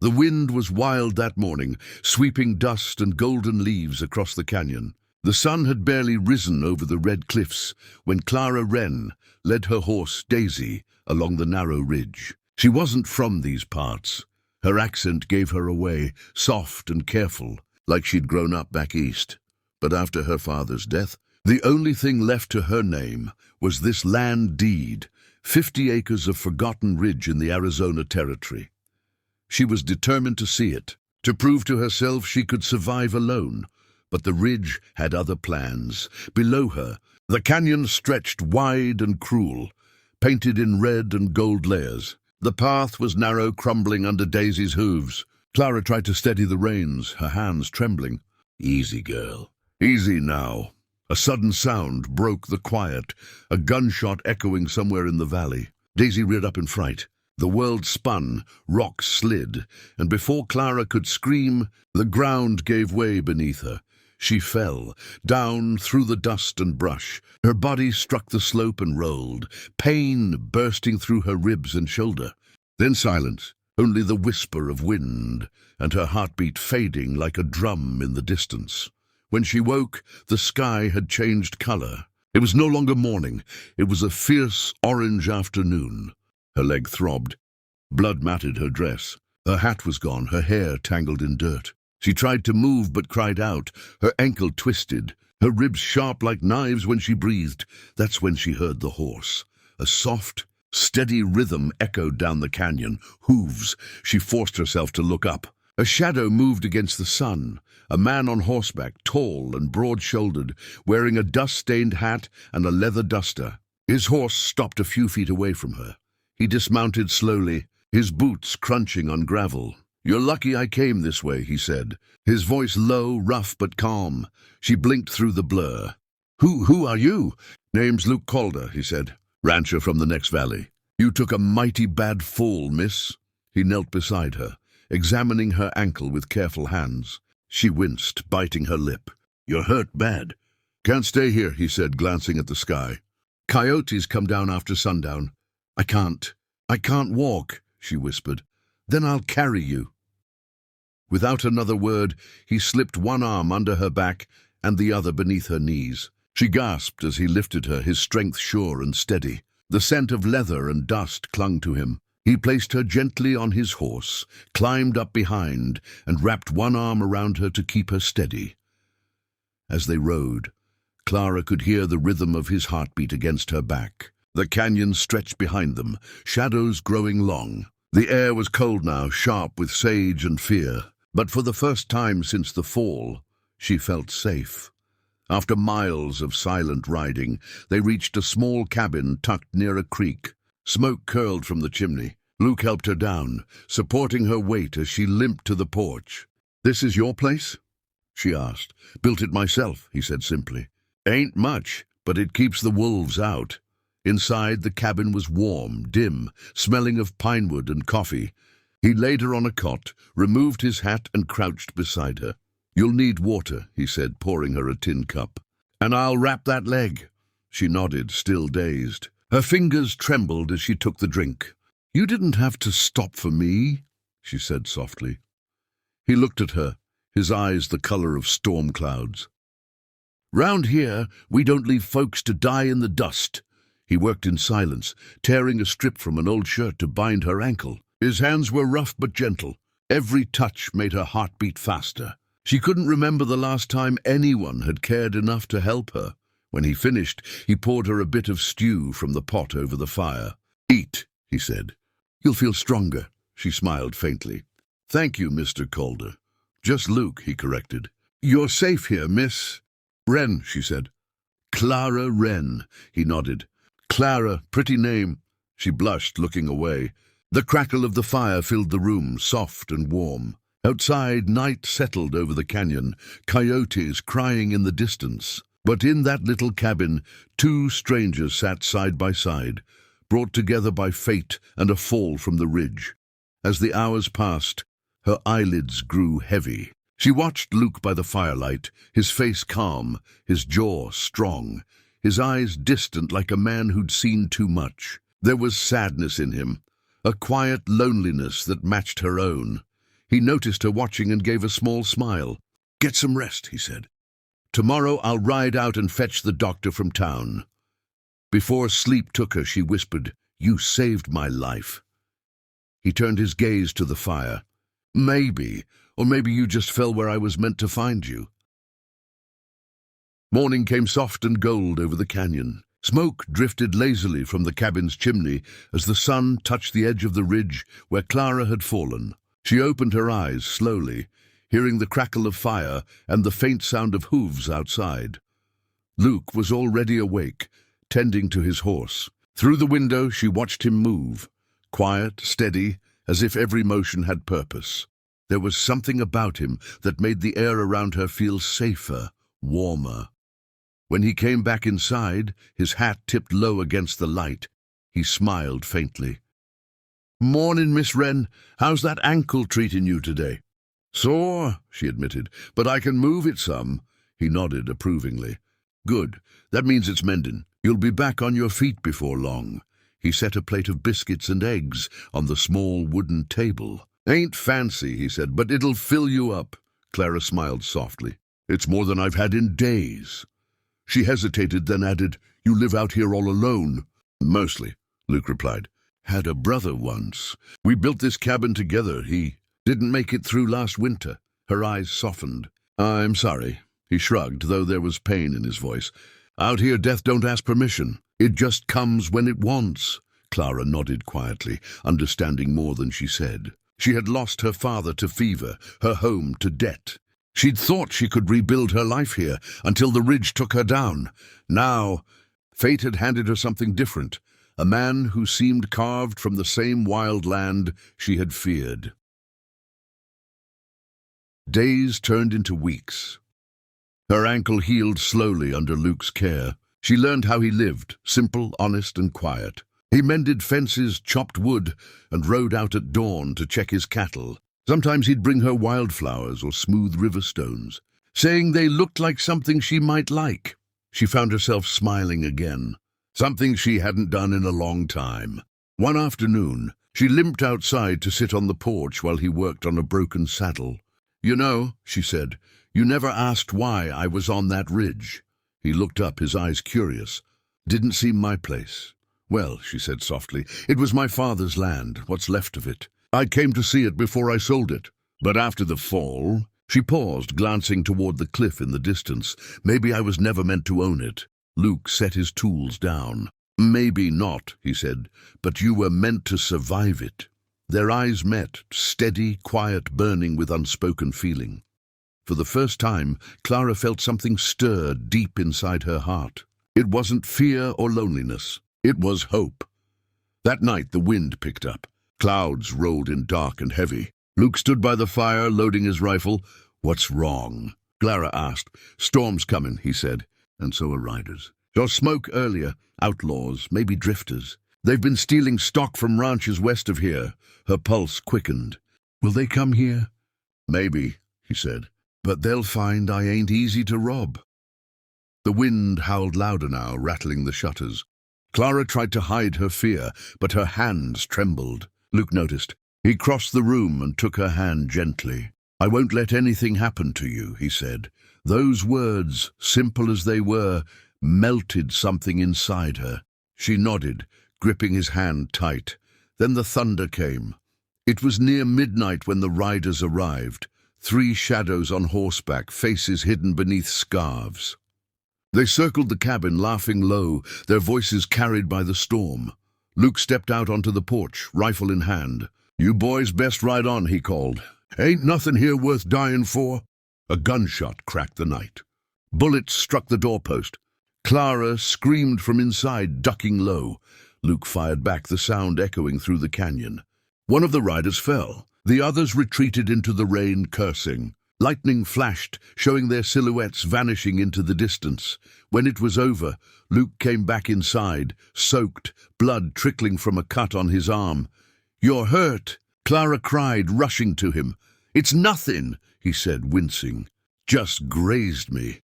The wind was wild that morning, sweeping dust and golden leaves across the canyon. The sun had barely risen over the red cliffs when Clara Wren led her horse, Daisy, along the narrow ridge. She wasn't from these parts. Her accent gave her away, soft and careful, like she'd grown up back east. But after her father's death, the only thing left to her name was this land deed, 50 acres of forgotten ridge in the Arizona Territory. She was determined to see it, to prove to herself she could survive alone. But the ridge had other plans. Below her, the canyon stretched wide and cruel, painted in red and gold layers. The path was narrow, crumbling under Daisy's hooves. Clara tried to steady the reins, her hands trembling. "Easy, girl. Easy now." A sudden sound broke the quiet, a gunshot echoing somewhere in the valley. Daisy reared up in fright. The world spun, rocks slid, and before Clara could scream, the ground gave way beneath her. She fell, down through the dust and brush. Her body struck the slope and rolled, pain bursting through her ribs and shoulder. Then silence, only the whisper of wind, and her heartbeat fading like a drum in the distance. When she woke, the sky had changed color. It was no longer morning. It was a fierce orange afternoon. Her leg throbbed. Blood matted her dress. Her hat was gone, her hair tangled in dirt. She tried to move but cried out, her ankle twisted, her ribs sharp like knives when she breathed. That's when she heard the horse. A soft, steady rhythm echoed down the canyon. Hooves. She forced herself to look up. A shadow moved against the sun. A man on horseback, tall and broad-shouldered, wearing a dust-stained hat and a leather duster. His horse stopped a few feet away from her. He dismounted slowly, his boots crunching on gravel. "You're lucky I came this way," he said, his voice low, rough but calm. She blinked through the blur. Who are you?" "Name's Luke Calder," he said, "rancher from the next valley." "You took a mighty bad fall, miss." He knelt beside her, examining her ankle with careful hands. She winced, biting her lip. "You're hurt bad." "Can't stay here," he said, glancing at the sky. "Coyotes come down after sundown." I can't walk," she whispered. "Then I'll carry you." Without another word, he slipped one arm under her back and the other beneath her knees. She gasped as he lifted her, his strength sure and steady. The scent of leather and dust clung to him. He placed her gently on his horse, climbed up behind, and wrapped one arm around her to keep her steady. As they rode, Clara could hear the rhythm of his heartbeat against her back. The canyon stretched behind them, shadows growing long. The air was cold now, sharp with sage and fear. But for the first time since the fall, she felt safe. After miles of silent riding, they reached a small cabin tucked near a creek. Smoke curled from the chimney. Luke helped her down, supporting her weight as she limped to the porch. "This is your place?" she asked. "Built it myself," he said simply. "Ain't much, but it keeps the wolves out." Inside, the cabin was warm, dim, smelling of pine wood and coffee. He laid her on a cot, removed his hat and crouched beside her. "You'll need water," he said, pouring her a tin cup. "And I'll wrap that leg." She nodded, still dazed. Her fingers trembled as she took the drink. "You didn't have to stop for me," she said softly. He looked at her, his eyes the color of storm clouds. "Round here, we don't leave folks to die in the dust." He worked in silence, tearing a strip from an old shirt to bind her ankle. His hands were rough but gentle. Every touch made her heart beat faster. She couldn't remember the last time anyone had cared enough to help her. When he finished, he poured her a bit of stew from the pot over the fire. "Eat," he said. "You'll feel stronger," she smiled faintly. "Thank you, Mr. Calder." "Just Luke," he corrected. "You're safe here, Miss Wren," she said. "Clara Wren," he nodded. "Clara, pretty name." She blushed, looking away. The crackle of the fire filled the room, soft and warm. Outside, night settled over the canyon, coyotes crying in the distance. But in that little cabin, two strangers sat side by side, brought together by fate and a fall from the ridge. As the hours passed, her eyelids grew heavy. She watched Luke by the firelight, his face calm, his jaw strong, his eyes distant like a man who'd seen too much. There was sadness in him, a quiet loneliness that matched her own. He noticed her watching and gave a small smile. "Get some rest," he said. "Tomorrow I'll ride out and fetch the doctor from town." Before sleep took her, she whispered, "You saved my life." He turned his gaze to the fire. "Maybe, or maybe you just fell where I was meant to find you." Morning came soft and gold over the canyon. Smoke drifted lazily from the cabin's chimney as the sun touched the edge of the ridge where Clara had fallen. She opened her eyes slowly, hearing the crackle of fire and the faint sound of hooves outside. Luke was already awake, tending to his horse. Through the window she watched him move, quiet, steady, as if every motion had purpose. There was something about him that made the air around her feel safer, warmer. When he came back inside, his hat tipped low against the light, he smiled faintly. "Morning, Miss Wren. How's that ankle treating you today?" "Sore," she admitted, "but I can move it some." He nodded approvingly. "Good. That means it's mending. You'll be back on your feet before long." He set a plate of biscuits and eggs on the small wooden table. "Ain't fancy," he said, "but it'll fill you up." Clara smiled softly. "It's more than I've had in days." She hesitated, then added, "You live out here all alone?" "Mostly," Luke replied. "Had a brother once. We built this cabin together. He didn't make it through last winter." Her eyes softened. "I'm sorry." He shrugged, though there was pain in his voice. "Out here, death don't ask permission. It just comes when it wants." Clara nodded quietly, understanding more than she said. She had lost her father to fever, her home to debt. She'd thought she could rebuild her life here until the ridge took her down. Now, fate had handed her something different, a man who seemed carved from the same wild land she had feared. Days turned into weeks. Her ankle healed slowly under Luke's care. She learned how he lived, simple, honest, and quiet. He mended fences, chopped wood, and rode out at dawn to check his cattle. Sometimes he'd bring her wildflowers or smooth river stones, saying they looked like something she might like. She found herself smiling again, something she hadn't done in a long time. One afternoon, she limped outside to sit on the porch while he worked on a broken saddle. "You know," she said, "you never asked why I was on that ridge." He looked up, his eyes curious. "Didn't seem my place." "Well," she said softly, "it was my father's land, what's left of it. I came to see it before I sold it. But after the fall—" She paused, glancing toward the cliff in the distance. "Maybe I was never meant to own it." Luke set his tools down. "Maybe not," he said, "but you were meant to survive it." Their eyes met, steady, quiet, burning with unspoken feeling. For the first time, Clara felt something stir deep inside her heart. It wasn't fear or loneliness. It was hope. That night the wind picked up. Clouds rolled in dark and heavy. Luke stood by the fire, loading his rifle. "What's wrong?" Clara asked. "Storm's coming," he said, "and so are riders. Saw smoke earlier. Outlaws, maybe drifters. They've been stealing stock from ranches west of here." Her pulse quickened. "Will they come here?" "Maybe," he said, "but they'll find I ain't easy to rob." The wind howled louder now, rattling the shutters. Clara tried to hide her fear, but her hands trembled. Luke noticed. He crossed the room and took her hand gently. "I won't let anything happen to you," he said. Those words, simple as they were, melted something inside her. She nodded, gripping his hand tight. Then the thunder came. It was near midnight when the riders arrived. 3 shadows on horseback, faces hidden beneath scarves. They circled the cabin, laughing low, their voices carried by the storm. Luke stepped out onto the porch, rifle in hand. "You boys best ride on," he called. "Ain't nothing here worth dying for." A gunshot cracked the night. Bullets struck the doorpost. Clara screamed from inside, ducking low. Luke fired back, the sound echoing through the canyon. One of the riders fell. The others retreated into the rain, cursing. Lightning flashed, showing their silhouettes vanishing into the distance. When it was over, Luke came back inside, soaked, blood trickling from a cut on his arm. "You're hurt," Clara cried, rushing to him. "It's nothing," he said, wincing. "Just grazed me."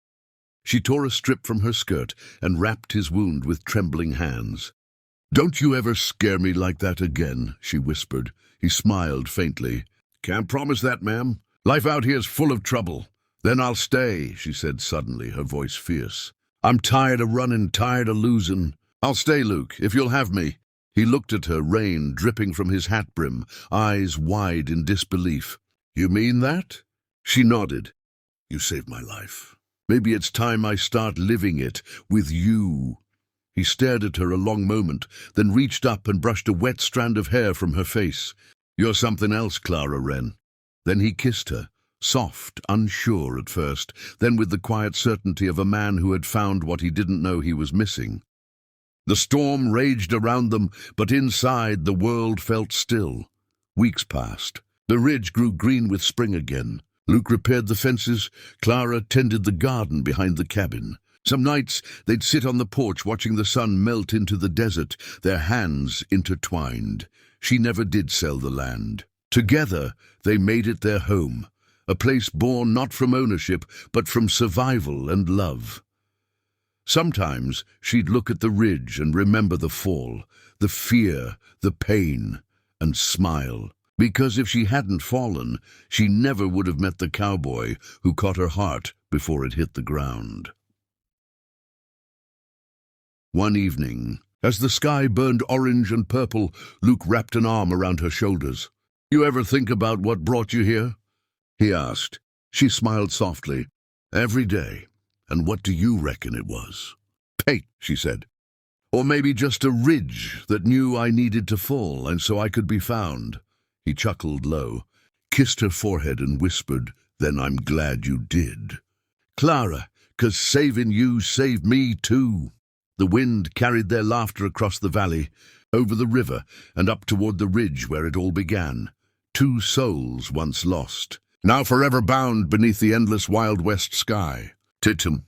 She tore a strip from her skirt and wrapped his wound with trembling hands. "Don't you ever scare me like that again," she whispered. He smiled faintly. Can't promise that, ma'am. Life out here's full of trouble. Then I'll stay, she said suddenly, her voice fierce. I'm tired of running, tired of losing. I'll stay, Luke, if you'll have me. He looked at her, rain dripping from his hat brim, eyes wide in disbelief. You mean that? She nodded. You saved my life. Maybe it's time I start living it with you. He stared at her a long moment, then reached up and brushed a wet strand of hair from her face. You're something else, Clara Wren. Then he kissed her, soft, unsure at first, then with the quiet certainty of a man who had found what he didn't know he was missing. The storm raged around them, but inside the world felt still. Weeks passed. The ridge grew green with spring again. Luke repaired the fences. Clara tended the garden behind the cabin. Some nights they'd sit on the porch watching the sun melt into the desert, their hands intertwined. She never did sell the land. Together they made it their home, a place born not from ownership, but from survival and love. Sometimes she'd look at the ridge and remember the fall, the fear, the pain, and smile. Because if she hadn't fallen, she never would have met the cowboy who caught her heart before it hit the ground. One evening, as the sky burned orange and purple, Luke wrapped an arm around her shoulders. You ever think about what brought you here? He asked. She smiled softly. Every day. And what do you reckon it was? Fate, she said. Or maybe just a ridge that knew I needed to fall, and so I could be found. He chuckled low, kissed her forehead and whispered, Then I'm glad you did. Clara, 'cause saving you saved me too. The wind carried their laughter across the valley, over the river, and up toward the ridge where it all began. Two souls once lost, now forever bound beneath the endless Wild West sky. Titum.